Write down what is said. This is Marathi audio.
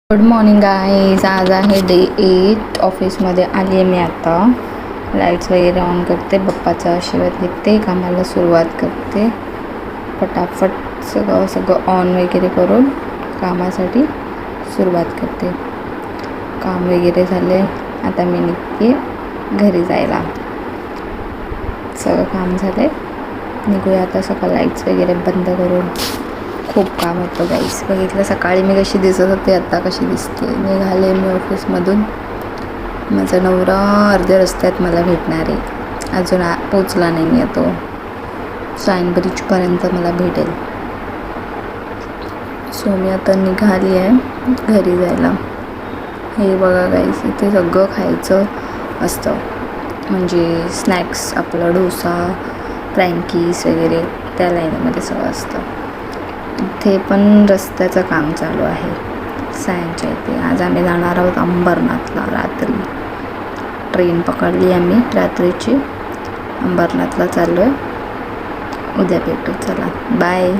Good morning guys. आज आहे डे 8. ऑफिसमध्ये आली आहे मी आता. लाईट्स वगैरे ऑन करते, बाप्पाचा आशीर्वाद घेते, कामाला सुरुवात करते. फटाफट सगळं ऑन वगैरे करून कामासाठी सुरुवात करते. काम वगैरे झाले, आता मी निघते घरी जायला. सगळं काम झालं, निघूया आता. सगळं लाईट्स वगैरे बंद करून. खूप काम होतं गाईस. बघितलं सकाळी मी कशी दिसत होते, आता कशी दिसते. निघाले मी ऑफिसमधून. माझा नवरा अर्ध्या रस्त्यात मला भेटणार आहे. अजून पोचला नाही आहे तो. साइन ब्रिजपर्यंत मला भेटेल. सो मी आता निघाली आहे घरी जायला. हे बघा गाईस, इथे सगळं खायचं असतं, म्हणजे स्नॅक्स, आपला डोसा, फ्रँकीज वगैरे, त्या लाईनमध्ये सगळं असतं. इथे पण रस्त्याचं काम चालू आहे सायनच्या इथे. आज आम्ही जाणार आहोत अंबरनाथला. रात्री ट्रेन पकडली आम्ही रात्रीची. अंबरनाथला चाललो आहे. उद्या भेटू. चला बाय.